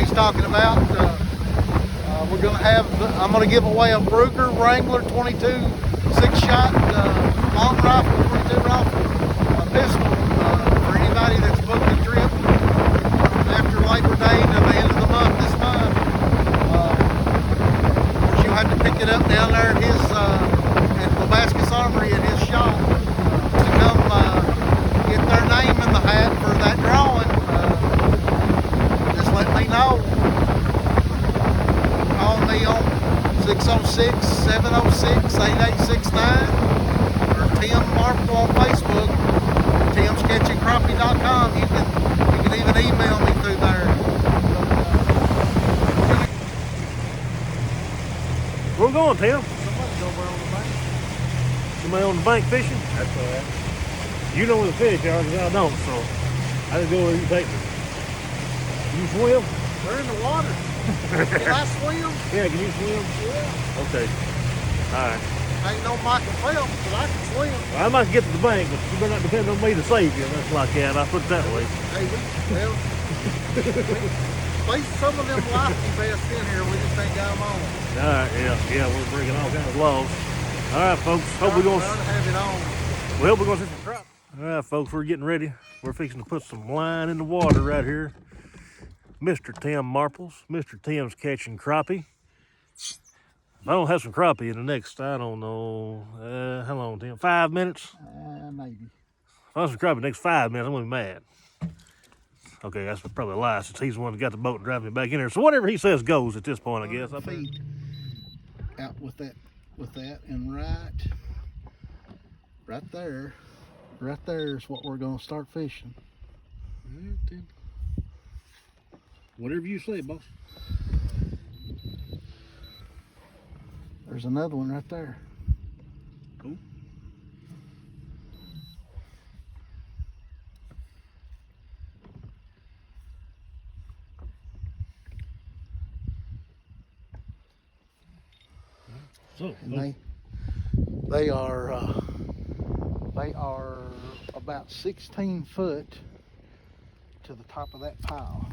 he's talking about. We're going to have, I'm going to give away a Ruger Wrangler 22 6-shot long rifle, 22 rifle pistol for anybody that's booked a trip after Labor Day to the end of the month this month. You'll have to pick it up down there at his, at Labascus Armory at his shop to come get their name in the hat for that drawing. Just let me know. Call me on 606-706-8869 or Tim Marple on Facebook, timsketchingcrappie.com. You can even email me through there. Where we going, Tim? Somebody's over on the bank. Somebody on the bank fishing? That's all right. You know where the fish are, because I don't, so I just go where you take me. You swim? We're in the water. Can I swim? Yeah, can you swim? Yeah. Okay. All right. I ain't no Michael Phelps, but I can swim. Well, I might get to the bank, but you better not depend on me to save you. That's like that. I put it that way. Hey, well, place some of them lifey vests in here. We just ain't got them on. All right, yeah, we're breaking all kinds of laws. All right, folks. Hope we're going to have it on. Well, we're going to see some crop. All right, folks, we're getting ready. We're fixing to put some line in the water right here. Mr. Tim Marples, Mr. Tim's catching crappie. If I don't have some crappie in the next, I don't know, how long, Tim? 5 minutes? Maybe. If I have some crappie in the next 5 minutes, I'm going to be mad. Okay, that's probably a lie, since he's the one that got the boat and driving me back in there. So whatever he says goes at this point, I guess. Feet out with that, and right there is what we're going to start fishing. Whatever you say, boss. There's another one right there. Cool. So they are about 16 foot to the top of that pile.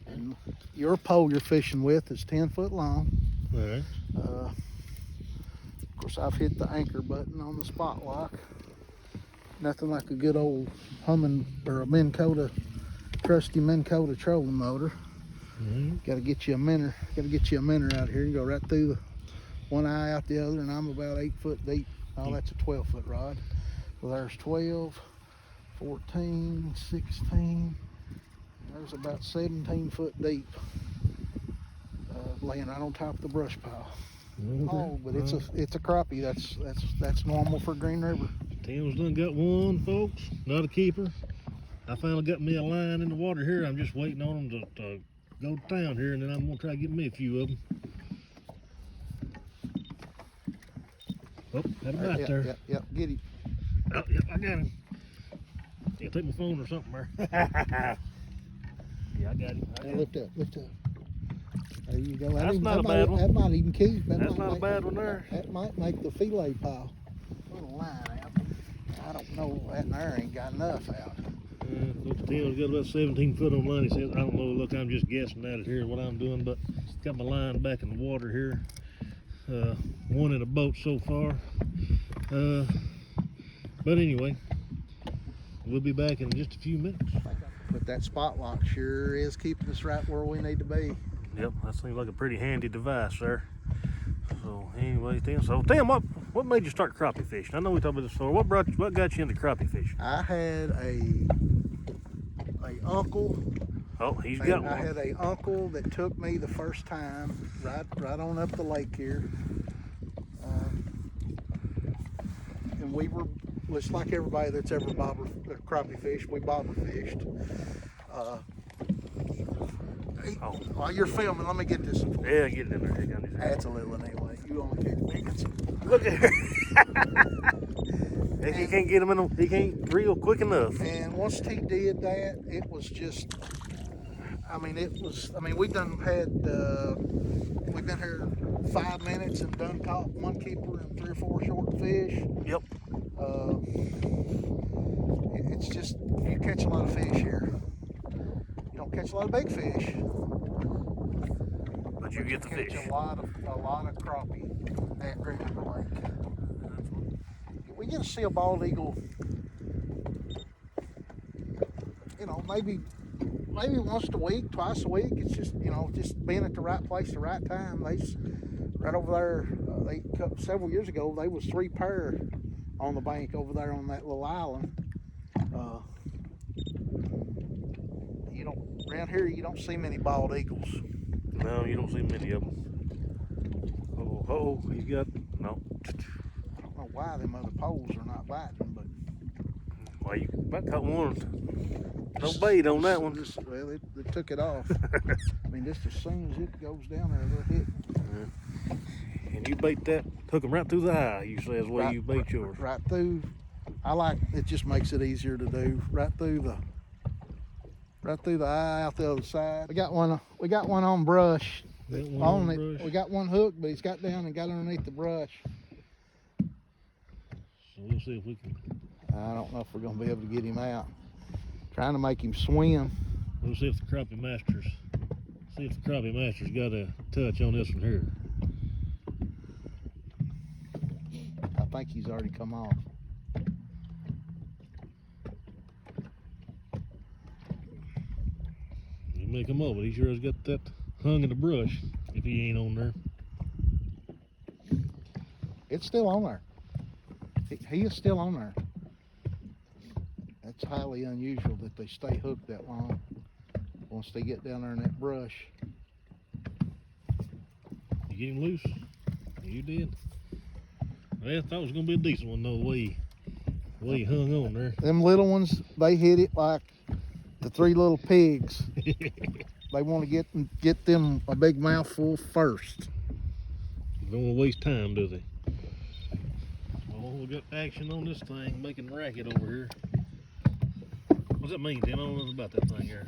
And your pole you're fishing with is 10 foot long. All right. Of course, I've hit the anchor button on the spot lock. Nothing like a good old humming or a trusty Minn Kota trolling motor. Got to get you a minnow. Got to get you a minnow out here. You go right through the one eye out the other, and I'm about 8 foot deep. Oh, that's a 12-foot rod. Well, there's 12, 14, 16. There's about 17 foot deep, laying right on top of the brush pile. Oh, but it's a crappie. That's normal for Green River. Tim's done got one, folks. Not a keeper. I finally got me a line in the water here. I'm just waiting on them to go to town here, and then I'm gonna try to get me a few of them. Oh, had him right there. Yep, get him. Oh, yep, I got him. Yeah, take my phone or something there. Yeah, I got him. Lift up. There you go. That's not a bad one. That might even keep. That's not a bad one there. That might make the fillet pile. Little line out. I don't know. That there ain't got enough out. Tim's got about 17 foot on line. He says, I don't know, look, I'm just guessing at it here, what I'm doing, but got my line back in the water here. One in a boat so far. But anyway, we'll be back in just a few minutes. But that spot lock sure is keeping us right where we need to be. Yep, that seems like a pretty handy device there. So anyway, Tim, what made you start crappie fishing? I know we talked about this before. What got you into crappie fishing? I had a uncle. Oh, he's got one. I had a uncle that took me the first time right on up the lake here. And we were just like everybody that's ever crappie fished. We bobber fished. While you're filming, let me get this. Yeah, get it in there. That's a little one anyway. You only catch biggest. Look at her. He can't get him in. He can't reel quick enough. And once he did that, it was just. We've been here 5 minutes and done caught one keeper and 3 or 4 short fish. Yep. It's just, you catch a lot of fish here. You don't catch a lot of big fish. But you get the catch fish. a lot of crappie at Green River Lake. We get to see a bald eagle, you know, maybe once a week, twice a week. It's just, you know, just being at the right place, the right time. Right over there, several years ago, they was 3 pair on the bank over there on that little island. You don't, around here, you don't see many bald eagles. No, you don't see many of them. Oh, he's got, no. I don't know why them other poles are not biting, but. Well, you might caught one. No bait on that one. Well, they took it off. I mean, just as soon as it goes down there, they'll hit. Yeah. And you bait that, hook them right through the eye, usually is the way you bait yours. Right through. I like, it just makes it easier to do. Right through the eye, out the other side. We got one on brush. We got one hook, but he's got down and got underneath the brush. So we'll see if we can. I don't know if we're gonna be able to get him out. Trying to make him swim. We'll see if the crappie masters got a touch on this one here. I think he's already come off. You may come over, but he sure has got that hung in the brush if he ain't on there. It's still on there. He is still on there. It's highly unusual that they stay hooked that long once they get down there in that brush. You get him loose? You did? Well, I thought it was going to be a decent one, though, the way he hung on there. Them little ones, they hit it like the 3 little pigs. They want to get them a big mouthful first. Don't want to waste time, do they? Oh, we got action on this thing, making racket over here. What's that mean, Tim? I don't know about that thing here.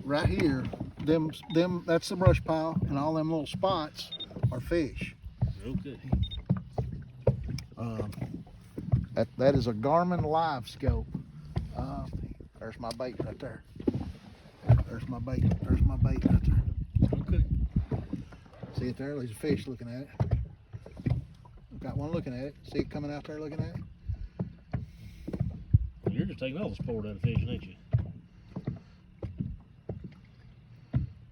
Right here, that's the brush pile, and all them little spots are fish. Okay. That is a Garmin Live Scope. There's my bait right there. There's my bait right there. Okay. See it there? There's a fish looking at it. Got one looking at it. See it coming out there looking at it? Well, you're just taking all the sport out of fishing, ain't you?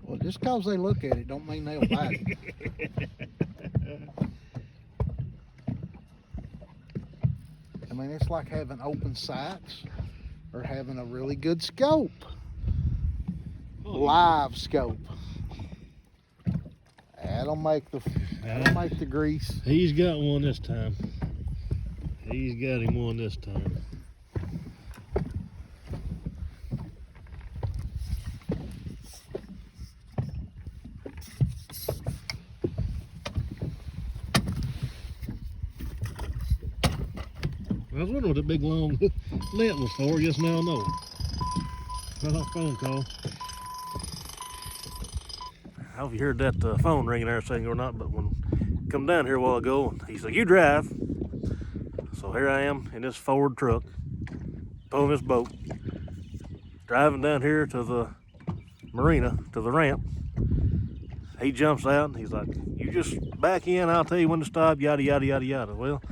Well, just because they look at it don't mean they'll bite it. I mean, it's like having open sights or having a really good scope. Live scope. That'll make the grease. He's got one this time. He's got him one this time. I was wondering what that big long net was for. Just now I know. Got a phone call. I don't know if you heard that phone ringing there a second or not, but when I come down here a while ago, and he's like, "You drive." So here I am in this Ford truck, pulling this boat, driving down here to the marina, to the ramp. He jumps out and he's like, "You just back in, I'll tell you when to stop, yada, yada, yada, yada." Well,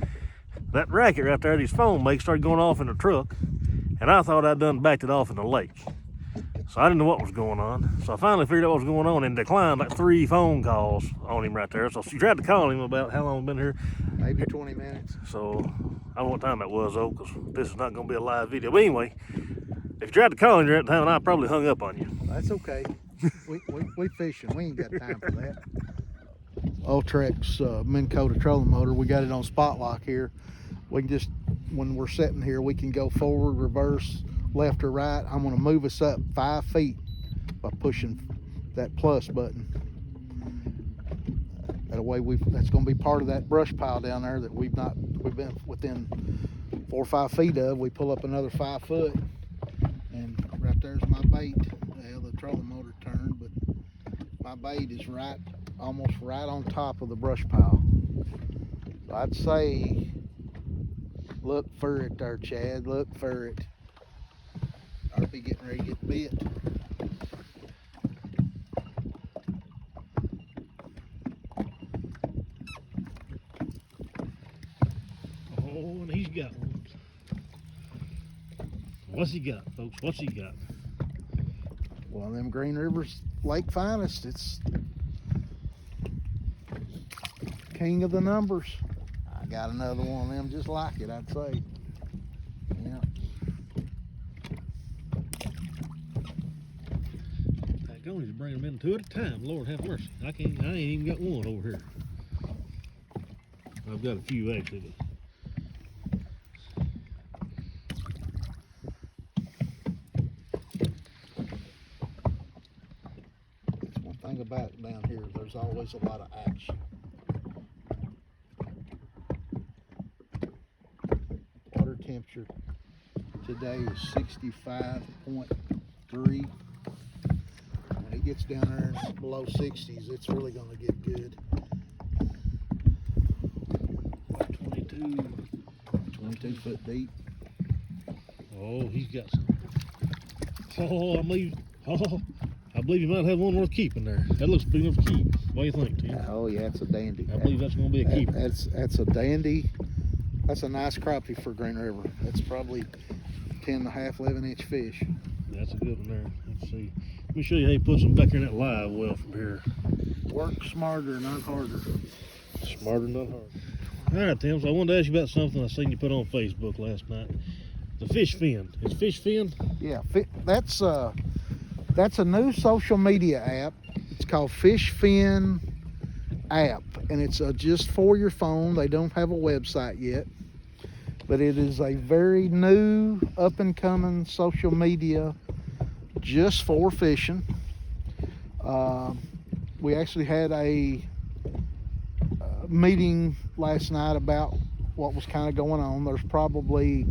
that racket right there that his phone makes started going off in the truck, and I thought I'd done backed it off in the lake. So I didn't know what was going on. So I finally figured out what was going on and declined like 3 phone calls on him right there. So she tried to call him about how long he's been here. Maybe 20 minutes. So I don't know what time that was though, because this is not going to be a live video. But anyway, if you tried to call him during that time, I probably hung up on you. That's okay. we fishing. We ain't got time for that. Ultrex Minn Kota trolling motor. We got it on spot lock here. We can just, when we're sitting here, we can go forward, reverse, left or right. I'm going to move us up 5 feet by pushing that plus button. That way that's going to be part of that brush pile down there that we've been within 4 or 5 feet of. We pull up another 5 foot, and right there's my bait. Well, the trolling motor turned, but my bait is almost right on top of the brush pile. So I'd say, look for it there, Chad. Look for it. I'll be getting ready to get bit. got one. What's he got, folks? What's he got? Well, them Green River's Lake finest. It's king of the numbers. I got another one of them just like it, I'd say. Yeah. I can only bring them in two at a time. Lord have mercy. I ain't even got one over here. I've got a few actually. That's one thing about down here. There's always a lot of action. Water temperature today is 65.3. When it gets down there below 60s, it's really going to get good. 22 foot deep. Oh, he's got some. Oh, I believe you might have one worth keeping there. That looks big enough to keep. What do you think, Tim? Oh yeah, it's a dandy. I believe that's going to be a keeper. That's a dandy. That's a nice crappie for Green River. That's probably 10.5, 11-inch fish. That's a good one there. Let's see. Let me show you how you put some back here in that live well from here. Work smarter, not harder. Smarter, not harder. All right, Tim. So I wanted to ask you about something I seen you put on Facebook last night. The fish fin. Is fish fin? Yeah, that's a new social media app. It's called Fish Fin app, and it's just for your phone. They don't have a website yet, but it is a very new, up-and-coming social media just for fishing. We actually had a meeting last night about what was kind of going on. There's probably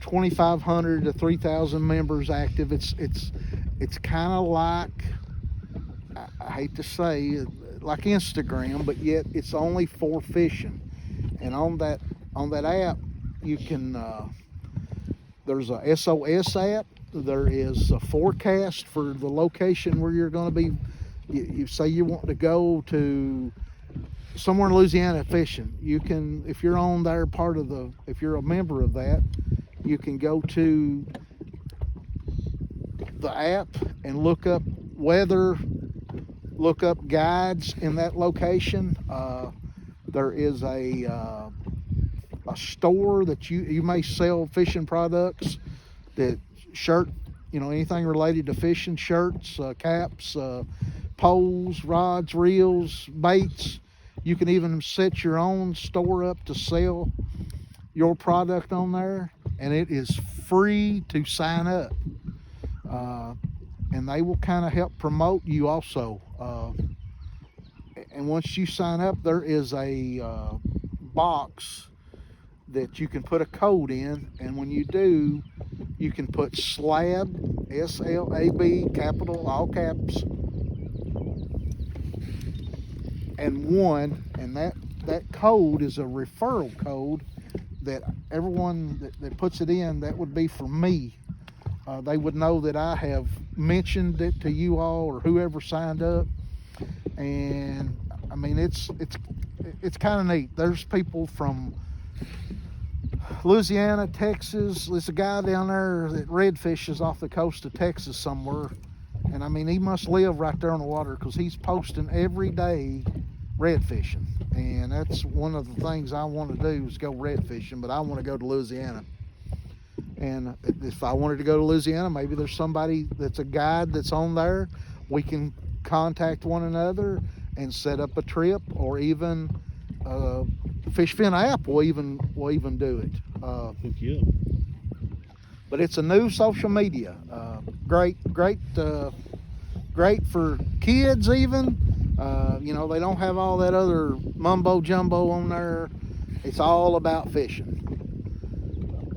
2,500 to 3,000 members active. It's kind of like, I hate to say, like Instagram, but yet it's only for fishing. And on that app, you can there's a SOS app. There is a forecast for the location where you're going to be. You say you want to go to somewhere in Louisiana fishing. You can, if you're on there if you're a member of that, you can go to the app and look up weather, look up guides in that location. There is a store that you may sell fishing products, that anything related to fishing, shirts, caps, poles, rods, reels, baits. You can even set your own store up to sell your product on there, and it is free to sign up. And they will kind of help promote you also. And once you sign up, there is a box that you can put a code in, and when you do, you can put SLAB, S-L-A-B, capital, all caps, and 1, and that code is a referral code that everyone that puts it in, that would be for me. They would know that I have mentioned it to you all or whoever signed up. And I mean, it's kind of neat. There's people from Louisiana, Texas. There's a guy down there that redfishes off the coast of Texas somewhere, and I mean, he must live right there on the water, because he's posting every day redfishing. And that's one of the things I want to do, is go redfishing, but I want to go to Louisiana. And if I wanted to go to Louisiana, maybe there's somebody that's a guide that's on there. We can contact one another and set up a trip, or even Fish Fin app will even do it. Hook you up. But it's a new social media. Great for kids even. They don't have all that other mumbo jumbo on there. It's all about fishing.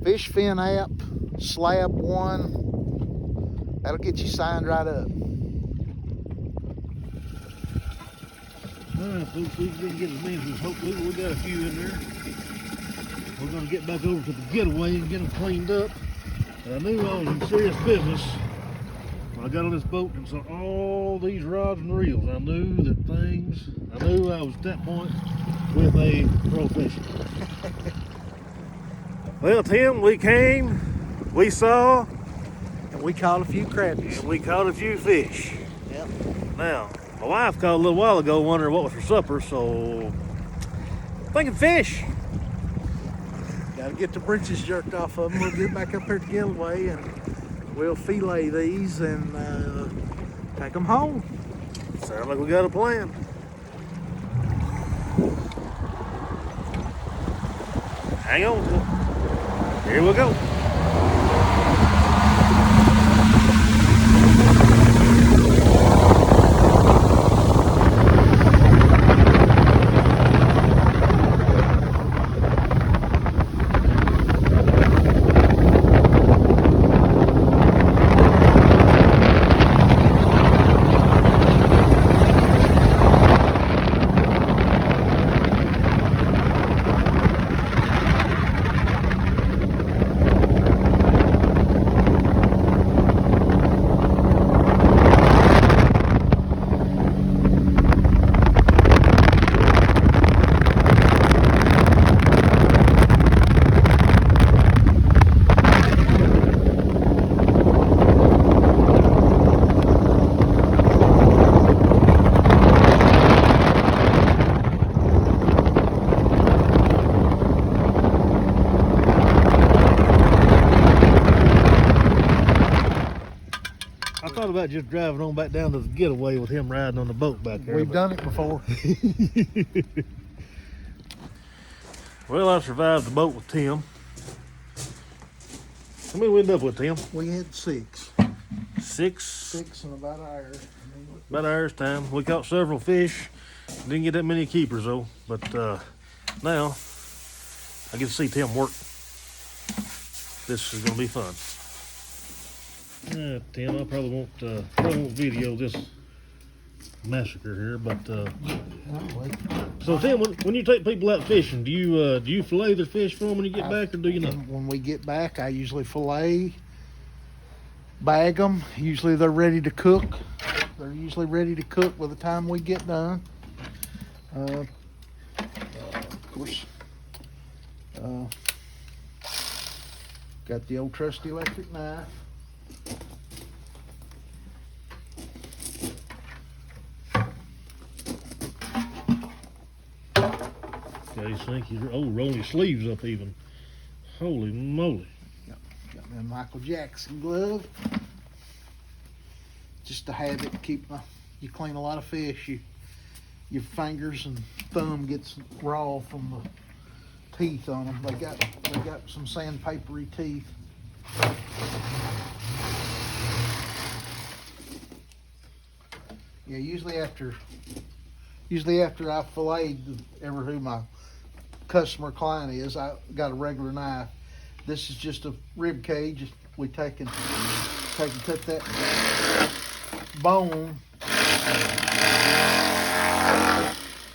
Fish Fin app, Slab 1. That'll get you signed right up. All right, folks, we've been getting mentions. Hopefully, we got a few in there. We're going to get back over to the getaway and get them cleaned up. And I knew I was in serious business when I got on this boat and saw all these rods and reels. I knew I was at that point with a professional. Well, Tim, we came, we saw, And we caught a few crappies. and we caught a few fish. Yep. Now, my wife called a little while ago wondering what was for supper, so thinking fish. Got to get the britches jerked off of them. We'll get back up here to Gillway and we'll fillet these and take them home. Sounds like we got a plan. Hang on to it. Here we go. I thought about just driving on back down to the getaway with him riding on the boat back there. We've done it before. Well, I survived the boat with Tim. How many we end up with, Tim? We had six. Six. In about an hour. About an hour's time. We caught several fish. Didn't get that many keepers though. But now I get to see Tim work. This is gonna be fun. Tim, I probably won't video this massacre here, but so Tim, when you take people out fishing, do you fillet the fish for them when you get back, or do you not? When we get back, I usually fillet, bag them. Usually they're ready to cook. They're usually ready to cook by the time we get done. Of course, got the old trusty electric knife. Got his slinky. Oh, rolling his sleeves up even. Holy moly! Got me a Michael Jackson glove. Just a habit to keep you clean a lot of fish. Your fingers and thumb gets raw from the teeth on them. They got some sandpapery teeth. Yeah, usually after I filleted ever who my customer client is, I got a regular knife. This is just a rib cage. We take and cut that bone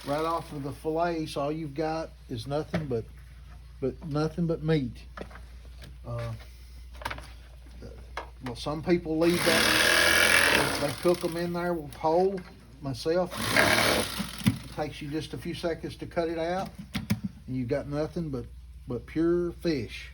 right off of the fillet, so all you've got is nothing but meat. Well, some people leave that. They cook them in there whole. Myself, it takes you just a few seconds to cut it out, and you've got nothing but pure fish.